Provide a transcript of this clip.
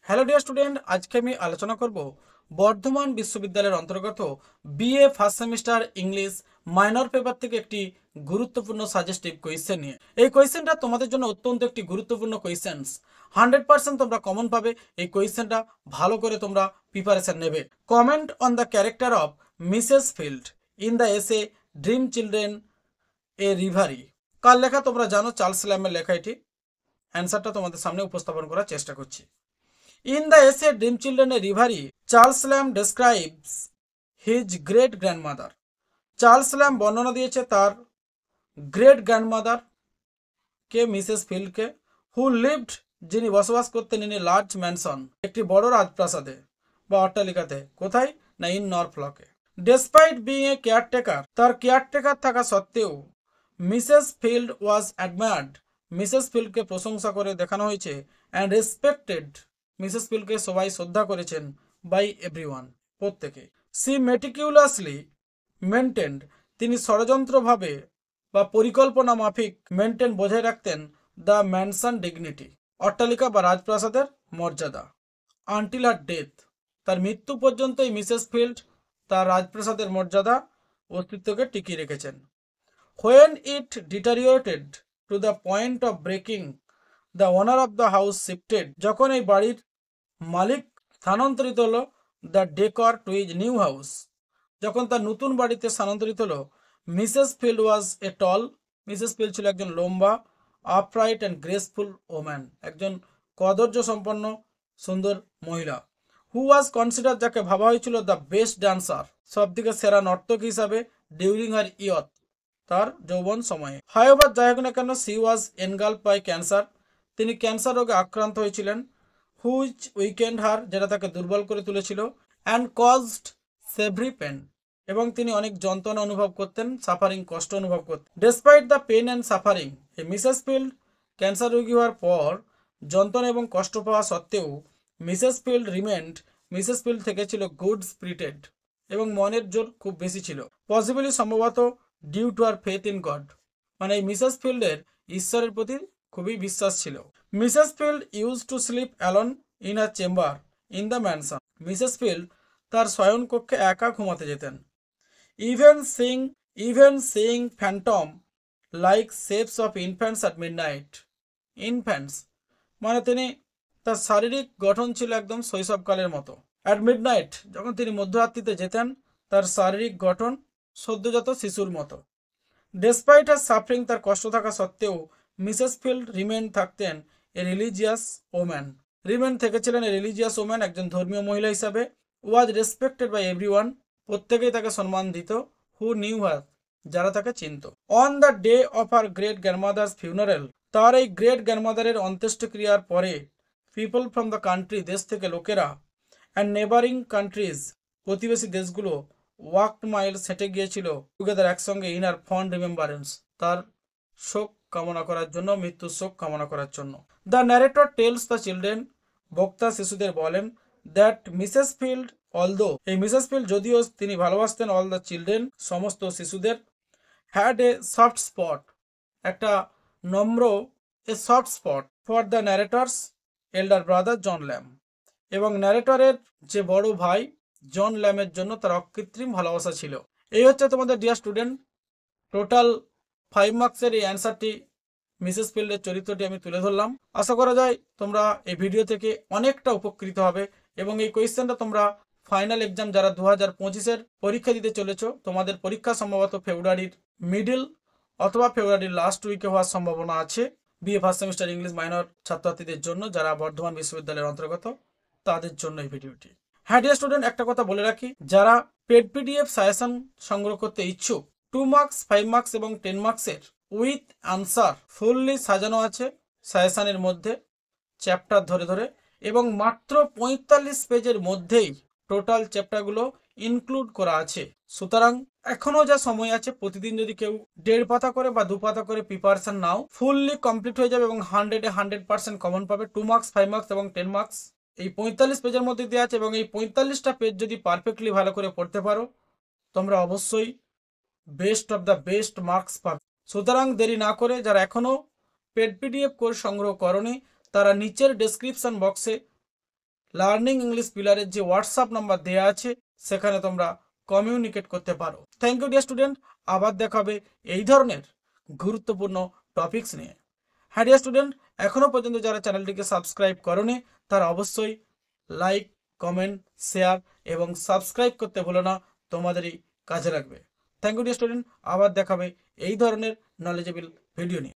Hello dear student, আজকে আমি আলোচনা করব বর্ধমান বিশ্ববিদ্যালয়ের অন্তর্গত BA first semester English minor paper থেকে একটি গুরুত্বপূর্ণ সাজেস্টিভ কোয়েশ্চেন নিয়ে। এই কোয়েশ্চেনটা তোমাদের জন্য অত্যন্ত একটি গুরুত্বপূর্ণ কোয়েশ্চেন্স। 100% তোমরা কমন পাবে। এই কোয়েশ্চেনটা ভালো করে তোমরা প্রিপারেশন নেবে। Comment on the character of Mrs Field in the essay dream children a reverie. কার লেখা তোমরা জানো, চার্লস ল্যামের লেখা এটি। অ্যান্সারটা তোমাদের সামনে উপস্থাপন করার চেষ্টা করছি। In the essay Dream Children a Reverie, Charles Lamb describes his great grandmother. Charles Lamb বর্ণনা দিয়েছে তার গ্রেট গ্র্যান্ডমাদার কে, মিসেস ফিল্ডকে, হু লিভড, যিনি বসবাস করতেন ইন এ লার্জ ম্যানসন, একটি বড় রাজপ্রাসাদে বা অট্টালিকাতে। কোথায় না, ইন নরফ্লকে। ডেসপাইট বিং এ কেয়ারটেকার, তার কেয়ারটেকার থাকা সত্ত্বেও Mrs Field was admired, Mrs ফিল্ডকে প্রশংসা করে দেখানো হয়েছে, অ্যান্ড রেসপেক্টেড, মিসেস ফিল্ডকে সবাই শ্রদ্ধা করেছেন, বাই এভরিওয়ান, প্রত্যেকে। সি মেটিকিউলাসলি মেনটেন্ড, তিনি ষড়যন্ত্রভাবে বা পরিকল্পনা মাফিক মেনটেন বজায় রাখতেন দ্য ম্যানসন ডিগনিটি, অট্টালিকা বা রাজপ্রাসাদের মর্যাদা। আনটিল হার ডেথ, তার মৃত্যু পর্যন্ত এই মিসেস ফিল্ড তার রাজপ্রাসাদের মর্যাদা অস্তিত্বকে টিকিয়ে রেখেছেন। When it deteriorated to the point of breaking, the owner of the house shifted, যখন এই বাড়ির মালিক স্থানান্তরিত হলো, the decor to is new house, যখন তার নতুন বাড়িতে স্থানান্তরিত হলো, Mrs Field was a tall, Mrs Field ছিল একজন লম্বা, আপরাইট অ্যান্ড গ্রেসফুল ওম্যান, একজন কদর্য সম্পন্ন সুন্দর মহিলা। হু ওয়াজ কনসিডার, যাকে ভাবা হয়েছিল দ্য বেস্ট ডান্সার, সব থেকে সেরা নর্তক হিসাবে, ডিউরিং হার ইয়থ, তার যৌবন সময়ে। হাওয়েভার, যাই হোক না কেন, সি ওয়াজ এনগালফড বাই ক্যান্সার, তিনি ক্যান্সার রোগে আক্রান্ত হয়েছিলেন। হুইচ উইকেন্ড হার, যেটা তাকে দুর্বল করে তুলেছিল, অ্যান্ড কজড সেভরি পেন, এবং তিনি অনেক যন্ত্রণা অনুভব করতেন, সাফারিং, কষ্ট অনুভব করতেন। Despite the pain and suffering, এই মিসেস ফিল্ড ক্যান্সার রোগী হওয়ার পর যন্ত্রণা এবং কষ্ট পাওয়া সত্ত্বেও Mrs Field remained, Mrs Field থেকে ছিল গুড স্পিরিটেড, এবং মনের জোর খুব বেশি ছিল। পসিবলি, সম্ভবত, due to her faith in God, মানে এই মিসেস ফিল্ডের ঈশ্বরের প্রতি খুবই বিশ্বাস ছিল। Mrs Field use to sleep alone in her chamber in the mansion, Mrs Field তার শয়নকক্ষে একা ঘুমাতে যেতেন। Even seeing even seeing phantom like shapes of infants at midnight, infants মানে তিনি, তার শারীরিক গঠন ছিল একদম শৈশবকালের মতো। অ্যাট মিডনাইট, যখন তিনি মধ্যরাত্রিতে যেতেন, তার শারীরিক গঠন সদ্যজাত শিশুর মতো। ডেসপাইট হার সাফারিং, তার কষ্ট থাকা সত্ত্বেও মিসেস ফিল্ড রিমেন থাকতেন এ রিলিজিয়াস ওম্যান, রিমেন থেকেছিলেন এ রিলিজিয়াস ওম্যান, একজন ধর্মীয় মহিলা হিসাবে। ওয়াজ রেসপেক্টেড বাই এভরিওয়ান, প্রত্যেকেই তাকে সম্মান দিত। হু নিউ হার, যারা তাকে চিনত। On the day of her great grandmother's funeral, তার এই গ্রেট গ্র্যান্ডমাদারের অন্ত্যেষ্টিক্রিয়ার পরে, পিপল ফ্রম দ্য কান্ট্রি, দেশ থেকে লোকেরা, অ্যান্ড নেবারিং কান্ট্রিজ, প্রতিবেশী দেশগুলো, ওয়াকড মাইলস, হেঁটে গিয়েছিল, টুগেদার, একসঙ্গে, ইনার ফন্ড রিমেম্বারেন্স, তার শোক কামনা করার জন্য, মৃত্যুর শোক কামনা করার জন্য। The narrator tells the children, বক্তা শিশুদের বলেন, দ্যাট মিসেস ফিল্ড অলদো, এই মিসেস ফিল্ড যদিও তিনি ভালোবাসতেন, অল দ্য চিলড্রেন, সমস্ত শিশুদের, হ্যাড এ সফট স্পট, একটা নম্র, a soft spot for the narrator's elder brother John Lamb, এবং ন্যারেটরের যে বড় ভাই জন ল্যামের জন্য তার অকৃত্রিম ভালোবাসা ছিল। এই হচ্ছে তোমাদের ডিয়ার স্টুডেন্ট টোটাল 5 মার্কসের এই অ্যান্সারটি, মিসেস ফিল্ডের চরিত্রটি আমি তুলে ধরলাম। আশা করা যায় তোমরা এই ভিডিও থেকে অনেকটা উপকৃত হবে, এবং এই কোয়েশ্চেনটা তোমরা ফাইনাল এক্সাম যারা 2025-এর পরীক্ষা দিতে চলেছ, তোমাদের পরীক্ষা সম্ভবত ফেব্রুয়ারির মিডল অথবা ফেব্রুয়ারির লাস্ট উইকে হওয়ার সম্ভাবনা আছে, BA first semester English minor ছাত্রছাত্রীদের জন্য, যারা বর্ধমান বিশ্ববিদ্যালয়ের অন্তর্গত, তাদের জন্য এই ভিডিওটি। হ্যাঁ ডিয়ার স্টুডেন্ট, একটা কথা বলে রাখি, যারা পেড পিডিএফ সাজেশন সংগ্রহ করতে ইচ্ছুক, 2 মার্কস, 5 মার্কস এবং 10 মার্কসের উইথ আনসার ফুললি সাজানো আছে সাজেশনের মধ্যে, চ্যাপ্টার ধরে ধরে, এবং মাত্র 45 পেজের মধ্যেই টোটাল চ্যাপ্টারগুলো ইনক্লুড করা আছে। সুতরাং এখনো যা সময় আছে, প্রতিদিন যদি কেউ 1.5 পাতা করে বা 2 পাতা করে প্রিপারেশন নাও, ফুললি কমপ্লিট হয়ে যাবে, এবং 100% কমন পাবে। 2 মার্কস, 5 মার্কস এবং 10 মার্কস এই 45 পেজের মধ্যে দেওয়া আছে, এবং এই 45টা পেজ যদি পারফেক্টলি ভালো করে পড়তে পারো, তোমরা অবশ্যই best of the best marks পাবে। সুতরাং দেরি না করে, যারা এখনো পেড পিডিএফ কোর্স সংগ্রহ করনি, তারা নিচের ডেসক্রিপশন বক্সে লার্নিং ইংলিশ পিলারের যে হোয়াটসঅ্যাপ নাম্বার দেওয়া আছে সেখানে তোমরা কমিউনিকেট করতে পারো। থ্যাংক ইউ ডিয়ার স্টুডেন্ট, আবার দেখাবে এই ধরনের গুরুত্বপূর্ণ টপিকস নিয়ে। হ্যাঁ ডিয়ার স্টুডেন্ট, এখনও পর্যন্ত যারা চ্যানেলটিকে সাবস্ক্রাইব করোনি তারা অবশ্যই লাইক, কমেন্ট, শেয়ার এবং সাবস্ক্রাইব করতে ভুলো না, তোমাদেরই কাজে লাগবে। থ্যাংক ইউ ডিয়ার স্টুডেন্ট, আবার দেখাবে এই ধরনের নলেজেবল ভিডিও নিয়ে।